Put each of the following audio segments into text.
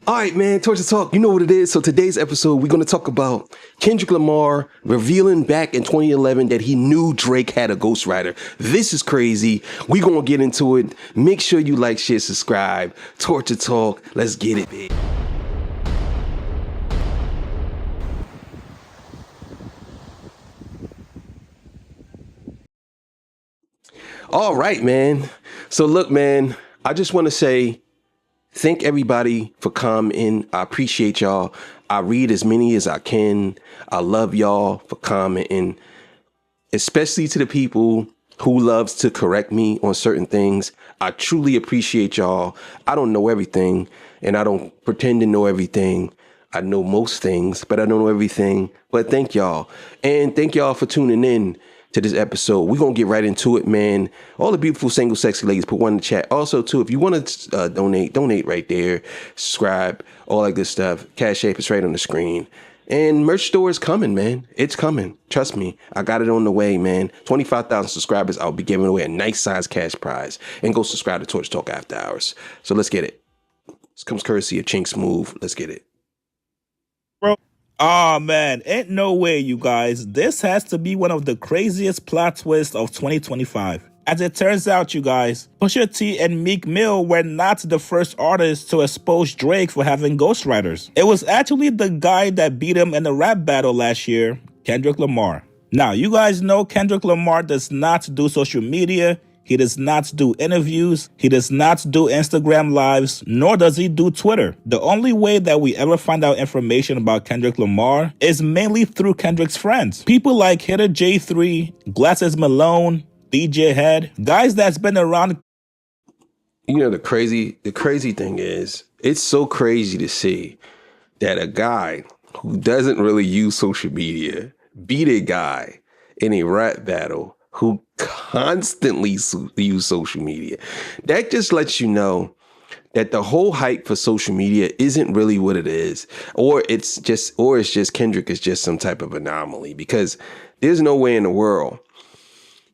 All right, man, Torture Talk, you know what it is. So today's episode, we're going to talk about Kendrick Lamar revealing back in 2011 that he knew Drake had a ghostwriter. This is crazy. We're going to get into it. Make sure you like, share, subscribe. Torture Talk, let's get it, baby. All right, man. So look, man, I just want to say thank everybody for commenting. I appreciate y'all. I read as many as I can. I love y'all for commenting, especially to the people who loves to correct me on certain things. I truly appreciate y'all. I don't know everything, and I don't pretend to know everything. I know most things, but I don't know everything. But thank y'all. And thank y'all for tuning in to this episode. We're going to get right into it, man. All the beautiful, single, sexy ladies, put one in the chat. Also, too, if you want to donate right there. Subscribe, all that good stuff. Cash App is right on the screen. And merch store is coming, man. It's coming. Trust me. I got it on the way, man. 25,000 subscribers. I'll be giving away a nice size cash prize. And go subscribe to Torch Talk After Hours. So let's get it. This comes courtesy of Chink's Move. Let's get it. Oh man, ain't no way, you guys. This has to be one of the craziest plot twists of 2025. As it turns out, you guys, Pusha T and Meek Mill were not the first artists to expose Drake for having ghostwriters. It was actually the guy that beat him in the rap battle last year, Kendrick Lamar. Now, you guys know Kendrick Lamar does not do social media. He does not do interviews. He does not do Instagram lives, nor does he do Twitter. The only way that we ever find out information about Kendrick Lamar is mainly through Kendrick's friends. People like Hitter J3, Glasses Malone, DJ Head, guys that's been around. You know, the crazy thing is, it's so crazy to see that a guy who doesn't really use social media beat a guy in a rap battle who constantly use social media. That just lets you know that the whole hype for social media isn't really what it is, or it's just Kendrick is just some type of anomaly, because there's no way in the world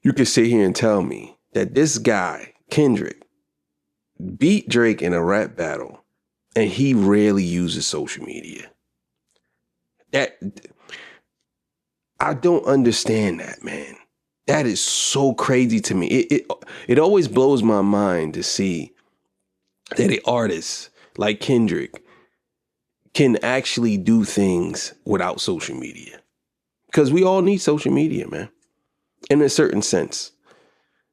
you can sit here and tell me that this guy, Kendrick, beat Drake in a rap battle and he rarely uses social media. That I don't understand that, man. That is so crazy to me. It always blows my mind to see that an artist like Kendrick can actually do things without social media. Because we all need social media, man, in a certain sense.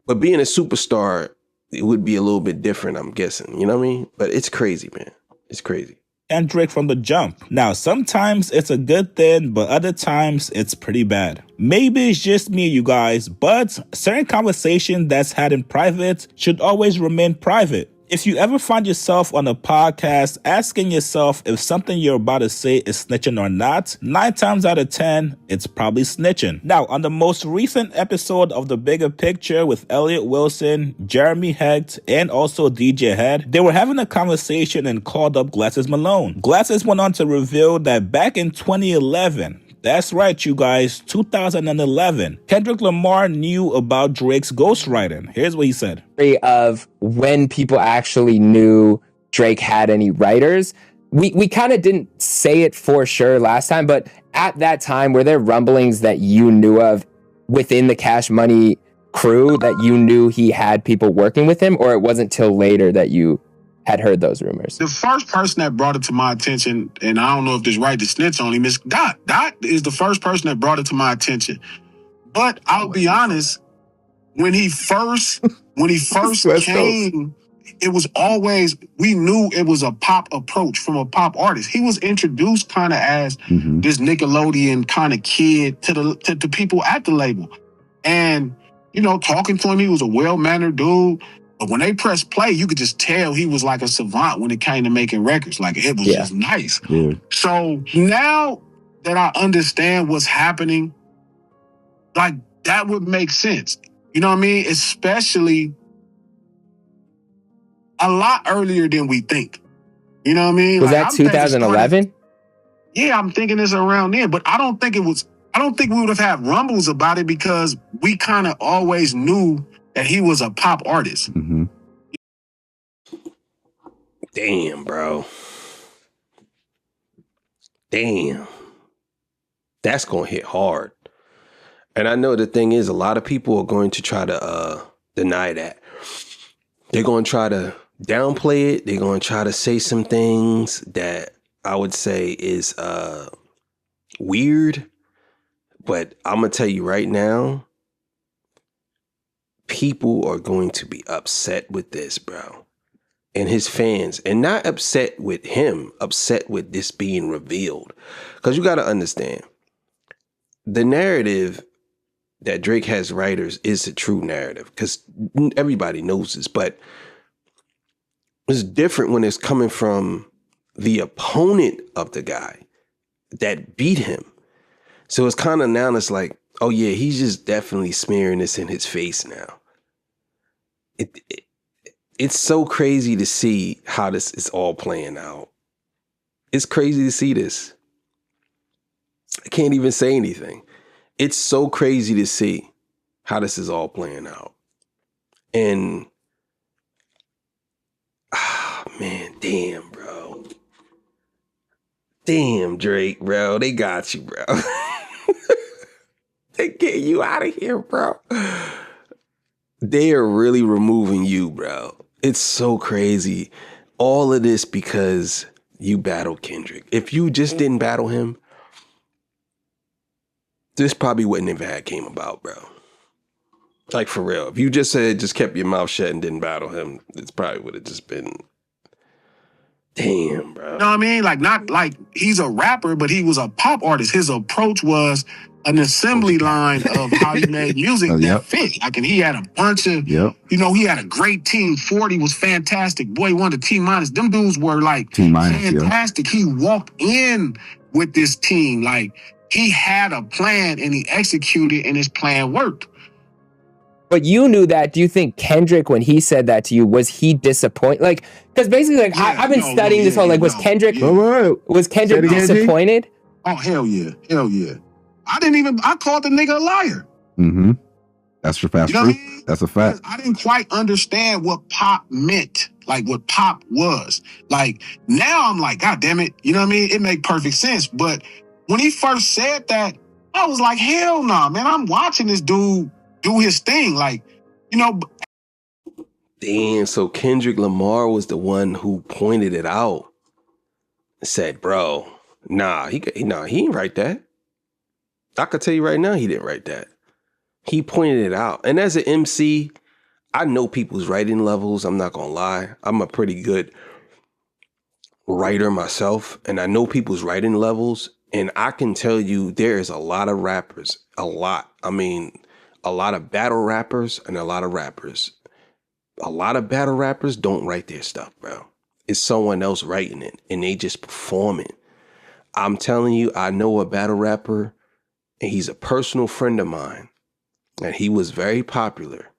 But being a superstar, it would be a little bit different, I'm guessing. You know what I mean? But it's crazy, man. It's crazy. Kendrick from the jump. Now, sometimes it's a good thing, but other times it's pretty bad. Maybe it's just me, you guys, but certain conversation that's had in private should always remain private. If you ever find yourself on a podcast asking yourself if something you're about to say is snitching or not, 9 times out of 10, it's probably snitching. Now, on the most recent episode of The Bigger Picture with Elliot Wilson, Jeremy Hecht, and also DJ Head, they were having a conversation and called up Glasses Malone. Glasses went on to reveal that back in 2011, that's right, you guys, 2011, Kendrick Lamar knew about Drake's ghostwriting. Here's what he said. Of when people actually knew Drake had any writers. We kind of didn't say it for sure last time, but at that time, were there rumblings that you knew of within the Cash Money crew that you knew he had people working with him, or it wasn't till later that you had heard those rumors? The first person that brought it to my attention, and I don't know if this right to snitch on him, is Dot. Dot is the first person that brought it to my attention. But I'll be honest, when he first came, it was always, we knew it was a pop approach from a pop artist. He was introduced kind of as this Nickelodeon kind of kid to people at the label. And, you know, talking to him, he was a well-mannered dude. But when they pressed play, you could just tell he was like a savant when it came to making records. Like, it was just nice. Yeah. So now that I understand what's happening, like, that would make sense. You know what I mean? Especially a lot earlier than we think. You know what I mean? Was that 2011? Yeah, I'm thinking it's around then. But I don't think we would have had rumbles about it because we kind of always knew that he was a pop artist. Damn, bro. damn, that's going to hit hard. And I know the thing is, a lot of people are going to try to deny that. They're going to try to downplay it. They're going to try to say some things that I would say is weird. But I'm going to tell you right now, people are going to be upset with this, bro. And his fans, and not upset with him, upset with this being revealed. Because you got to understand, the narrative that Drake has writers is the true narrative, because everybody knows this, but it's different when it's coming from the opponent of the guy that beat him. So it's kind of now it's like, oh yeah, he's just definitely smearing this in his face now. It's so crazy to see how this is all playing out. It's crazy to see this. I can't even say anything. It's so crazy to see how this is all playing out. And, man, damn, bro. Damn, Drake, bro. They got you, bro. They get you out of here, bro. They are really removing you, bro. It's so crazy. All of this because you battled Kendrick. If you just didn't battle him, this probably wouldn't have had came about, bro. Like, for real. If you just kept your mouth shut and didn't battle him, it's probably would have just been, damn, bro. You know what I mean? Like, not like he's a rapper, but he was a pop artist. His approach was an assembly line of how he made music that fit. Like, and he had a bunch of, you know, he had a great team. 40 was fantastic. Boy, one of the T-minus. Them dudes were like fantastic. He walked in with this team. Like, he had a plan and he executed, and his plan worked. But you knew that. Do you think Kendrick, when he said that to you, was he disappointed? Like, because basically, like, I've been studying this whole, like, was Kendrick disappointed? Oh, hell yeah. Hell yeah. I called the nigga a liar. Mm-hmm. That's true. You know what I mean? That's a fact. I didn't quite understand what pop meant, like what pop was. Like, now I'm like, God damn it. You know what I mean? It made perfect sense. But when he first said that, I was like, hell nah, man. I'm watching this dude do his thing. Like, you know. Damn, so Kendrick Lamar was the one who pointed it out. Said, bro, he ain't write that. I could tell you right now, he didn't write that. He pointed it out. And as an MC, I know people's writing levels. I'm not going to lie. I'm a pretty good writer myself, and I know people's writing levels. And I can tell you there is a lot of rappers, a lot of battle rappers and a lot of rappers. A lot of battle rappers don't write their stuff, bro. It's someone else writing it, and they just perform it. I'm telling you, I know a battle rapper, and he's a personal friend of mine. And he was very popular.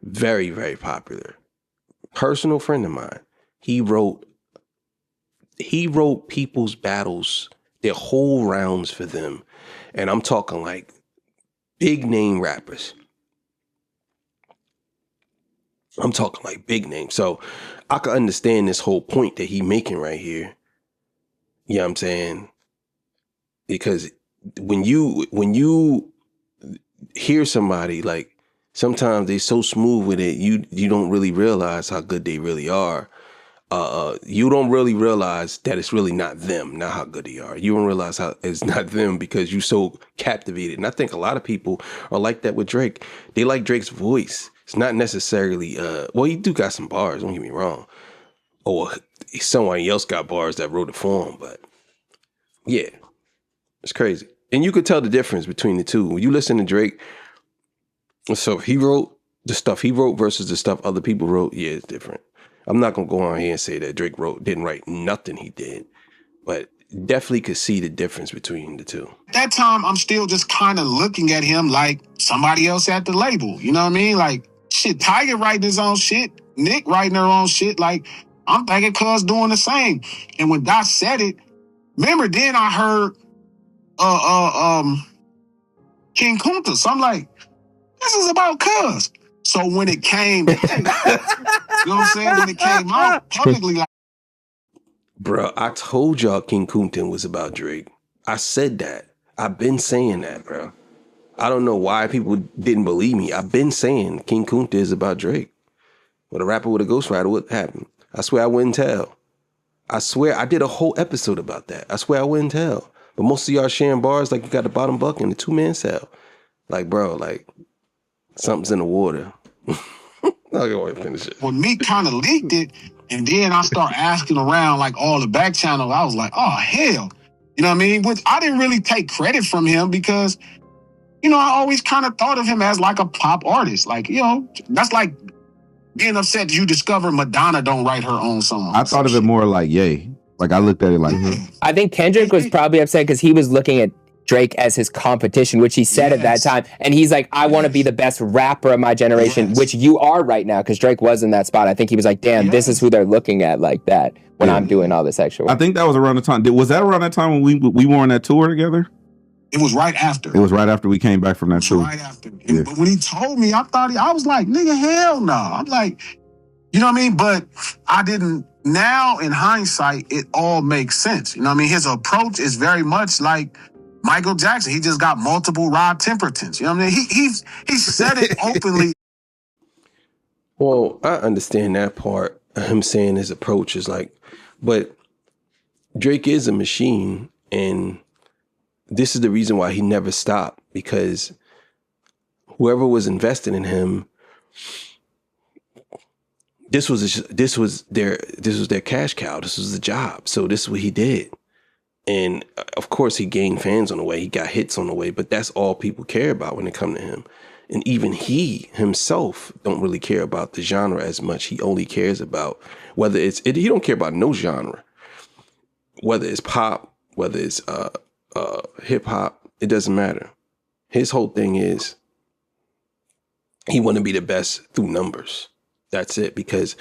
Very, very popular. Personal friend of mine. He wrote people's battles, their whole rounds for them. And I'm talking like big name rappers. I'm talking like big names. So I can understand this whole point that he making right here. You know what I'm saying? Because when you hear somebody, like, sometimes they so smooth with it, you don't really realize how good they really are. You don't really realize that it's really not them, not how good they are. You don't realize how it's not them because you're so captivated. And I think a lot of people are like that with Drake. They like Drake's voice. It's not necessarily, well, he do got some bars, don't get me wrong. Or someone else got bars that wrote it for him, but yeah, it's crazy. And you could tell the difference between the two. When you listen to Drake, so he wrote the stuff he wrote versus the stuff other people wrote, yeah, it's different. I'm not going to go on here and say that Drake didn't write nothing he did, but definitely could see the difference between the two. At that time, I'm still just kind of looking at him like somebody else at the label. You know what I mean? Like, shit, Tiger writing his own shit, Nick writing her own shit. Like, I'm thinking Cuz doing the same. And when Dot said it, remember then I heard King Kunta. So I'm like, this is about Cuz. So when it came, you know what I'm saying? When it came out publicly, like, Bro, I told y'all King Kunta was about Drake. I said that. I've been saying that, bro. I don't know why people didn't believe me. I've been saying King Kunta is about Drake. With a rapper with a ghostwriter, what happened? I swear I wouldn't tell. I swear I did a whole episode about that. I swear I wouldn't tell. But most of y'all sharing bars like you got the bottom buck in the 2-man cell. Like, bro, like something's in the water. I'll go ahead and finish it. When Meek kind of leaked it, and then I start asking around like all the back channels, I was like, oh, hell. You know what I mean? Which I didn't really take credit from him because, you know, I always kind of thought of him as like a pop artist. Like, you know, that's like being upset that you discover Madonna don't write her own songs. I thought of it more like Ye. Like I looked at it like, I think Kendrick was probably upset because he was looking at Drake as his competition, which he said at that time. And he's like, I want to be the best rapper of my generation, which you are right now, because Drake was in that spot. I think he was like, damn, this is who they're looking at like that when I'm doing all this extra work. I think that was around the time. Was that around that time when we were on that tour together? It was right after. It was right after we came back from that tour. Right after. But when he told me, I was like, nigga, hell no. I'm like, you know what I mean? But I didn't. Now, in hindsight, it all makes sense. You know what I mean? His approach is very much like Michael Jackson. He just got multiple Rod Tempertons. You know what I mean? He said it openly. Well, I understand that part. Him saying his approach is like, but Drake is a machine, and this is the reason why he never stopped, because whoever was invested in him, this was their cash cow. This was the job. So this is what he did. And of course he gained fans on the way. He got hits on the way, but that's all people care about when it come to him. And even he himself don't really care about the genre as much. He only cares about whether he don't care about no genre. Whether it's pop, whether it's hip hop, it doesn't matter. His whole thing is he want to be the best through numbers. That's it. Because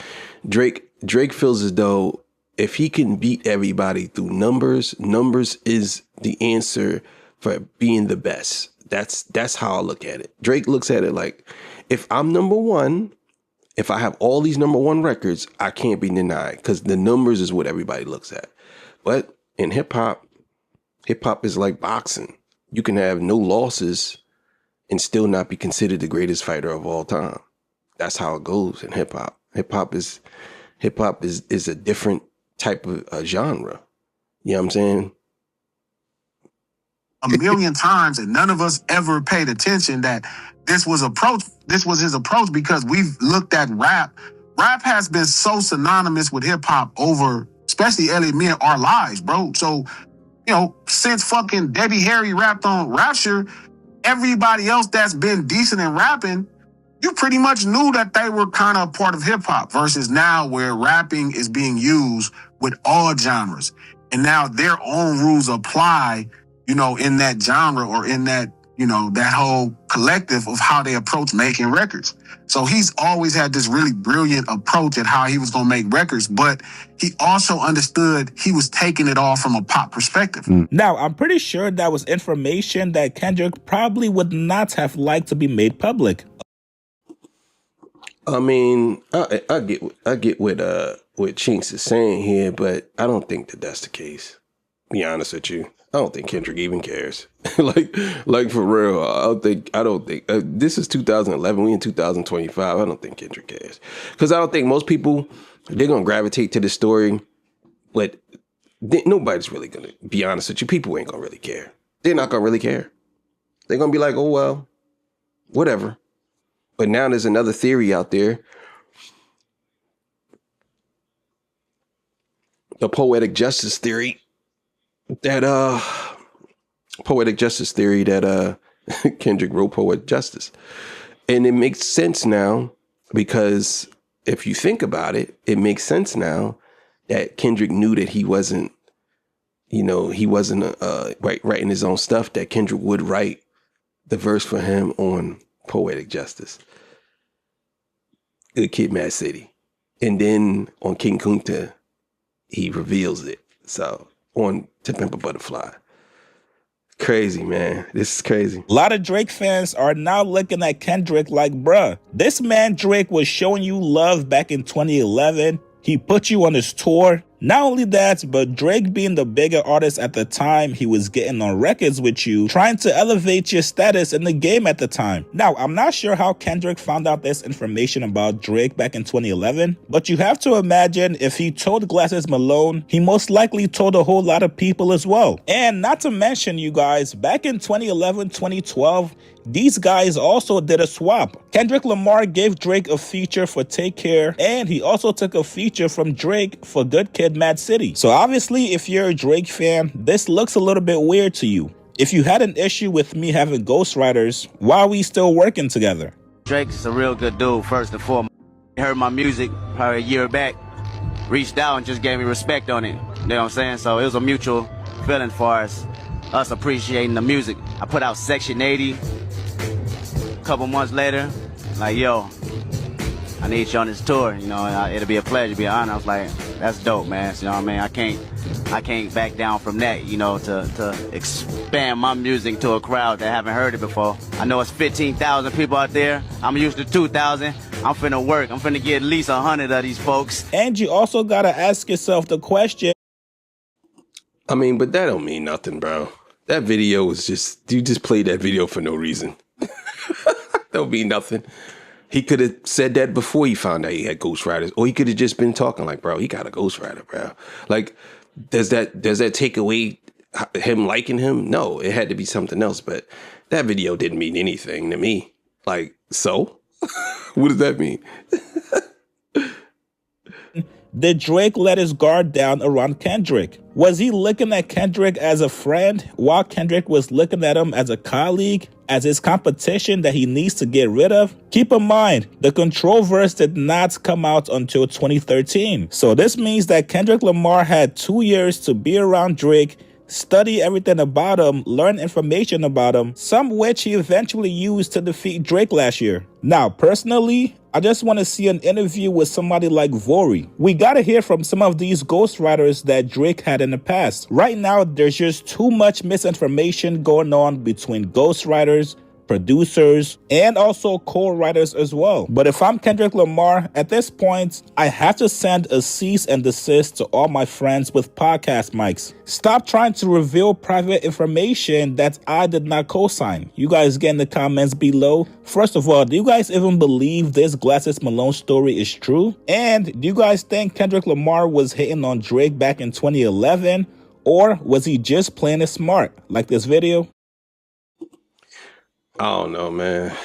Drake feels as though if he can beat everybody through numbers is the answer for being the best. That's how I look at it. Drake looks at it like, if I'm number one, if I have all these number one records, I can't be denied, because the numbers is what everybody looks at. But in hip hop is like boxing. You can have no losses and still not be considered the greatest fighter of all time. That's how it goes in hip hop. Hip hop is a different type of genre. You know what I'm saying? A million times, and none of us ever paid attention that this was his approach, because we've looked at rap. Rap has been so synonymous with hip hop over, especially Elliot, me, and our lives, bro. So, you know, since fucking Debbie Harry rapped on Rapture, everybody else that's been decent in rapping, you pretty much knew that they were kind of part of hip hop, versus now where rapping is being used with all genres. And now their own rules apply, you know, in that genre, or in that, you know, that whole collective of how they approach making records. So he's always had this really brilliant approach at how he was going to make records, but he also understood he was taking it all from a pop perspective. Now, I'm pretty sure that was information that Kendrick probably would not have liked to be made public. I mean, I get what Chinks is saying here, but I don't think that that's the case. Be honest with you, I don't think Kendrick even cares. like for real, I don't think this is 2011. We in 2025. I don't think Kendrick cares, because I don't think most people, they're gonna gravitate to the story, but nobody's really gonna. Be honest with you, people ain't gonna really care. They're not gonna really care. They're gonna be like, oh well, whatever. But now there's another theory out there. The poetic justice theory that Kendrick wrote Poetic Justice. And it makes sense now, because if you think about it, it makes sense now that Kendrick knew that he wasn't writing his own stuff, that Kendrick would write the verse for him on Poetic Justice. Good Kid, Mad City. And then on King Kunta, he reveals it. So on To Pimp a Butterfly. Crazy, man. This is crazy. A lot of Drake fans are now looking at Kendrick like, bruh, this man Drake was showing you love back in 2011. He put you on his tour. Not only that, but Drake being the bigger artist at the time, he was getting on records with you, trying to elevate your status in the game at the time. Now, I'm not sure how Kendrick found out this information about Drake back in 2011, but you have to imagine if he told Glasses Malone, he most likely told a whole lot of people as well. And not to mention, you guys, back in 2011, 2012, these guys also did a swap. Kendrick Lamar gave Drake a feature for Take Care, and he also took a feature from Drake for Good Kid, Mad City. So obviously, if you're a Drake fan, this looks a little bit weird to you. If you had an issue with me having ghostwriters, why are we still working together? Drake's a real good dude, first and foremost. He heard my music probably a year back, reached out and just gave me respect on it. You know what I'm saying? So it was a mutual feeling for us appreciating the music. I put out Section 80 a couple months later, like, yo, I need you on this tour, you know, it'll be a pleasure, be an honor. I was like, that's dope, man. You know what I mean? I can't back down from that, you know, to expand my music to a crowd that haven't heard it before. I know it's 15,000 people out there. I'm used to 2,000. I'm finna work. I'm finna get at least 100 of these folks. And you also gotta ask yourself the question. I mean, but that don't mean nothing, bro. That video was just, you just played that video for no reason. Don't mean nothing. He could have said that before he found out he had ghostwriters, or he could have just been talking like, bro, he got a ghostwriter, bro. Like, does that take away him liking him? No, it had to be something else. But that video didn't mean anything to me. Like, so what does that mean? Did Drake let his guard down around Kendrick? Was he looking at Kendrick as a friend while Kendrick was looking at him as a colleague, as his competition that he needs to get rid of? Keep in mind, the Control verse did not come out until 2013. So this means that Kendrick Lamar had 2 years to be around Drake, study everything about him, learn information about him, some which he eventually used to defeat Drake last year. Now, personally, I just want to see an interview with somebody like Vori. We gotta hear from some of these ghostwriters that Drake had in the past. Right now, there's just too much misinformation going on between ghostwriters, producers, and also co-writers as well. But if I'm Kendrick Lamar, at this point, I have to send a cease and desist to all my friends with podcast mics. Stop trying to reveal private information that I did not co-sign. You guys get in the comments below. First of all, do you guys even believe this Glasses Malone story is true? And do you guys think Kendrick Lamar was hitting on Drake back in 2011? Or was he just playing it smart, like this video? I don't know, man.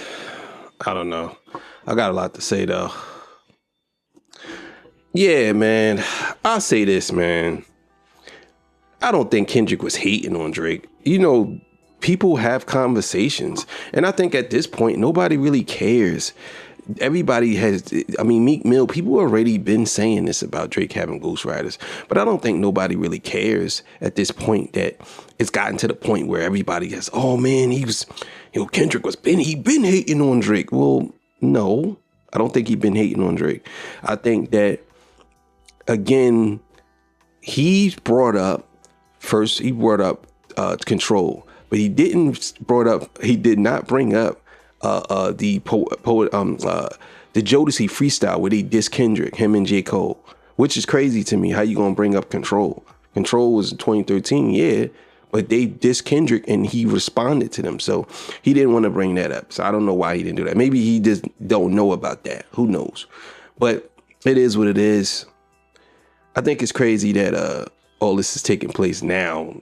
I don't know. I got a lot to say, though. Yeah, man. I'll say this, man. I don't think Kendrick was hating on Drake. You know, people have conversations. And I think at this point, nobody really cares. Everybody has, I mean, Meek Mill, people already been saying this about Drake having ghostwriters, but I don't think nobody really cares at this point that it's gotten to the point where everybody has, oh man, Kendrick he been hating on Drake. Well, no, I don't think he been hating on Drake. I think that, again, he brought up Control, but he did not bring up the Jodeci freestyle where they diss Kendrick, him and J. Cole, which is crazy to me. How you gonna bring up Control? Control was in 2013, yeah, but they diss Kendrick and he responded to them. So he didn't want to bring that up. So I don't know why he didn't do that. Maybe he just don't know about that. Who knows? But it is what it is. I think it's crazy that all this is taking place now.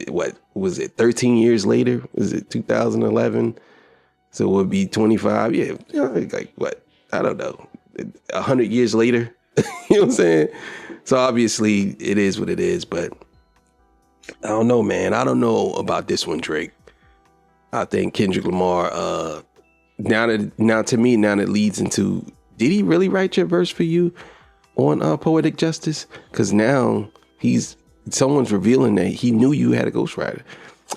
What was it? 13 years later? Was it 2011? So it would be 25, yeah, like what? I don't know, 100 years later, you know what I'm saying? So obviously it is what it is, but I don't know, man. I don't know about this one, Drake. I think Kendrick Lamar, now that leads into, did he really write your verse for you on Poetic Justice? Because now someone's revealing that he knew you had a ghostwriter.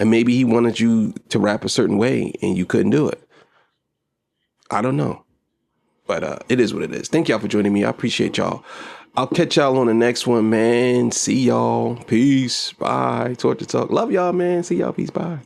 And maybe he wanted you to rap a certain way and you couldn't do it. I don't know. But it is what it is. Thank y'all for joining me. I appreciate y'all. I'll catch y'all on the next one, man. See y'all. Peace. Bye. Talk to talk. Love y'all, man. See y'all. Peace. Bye.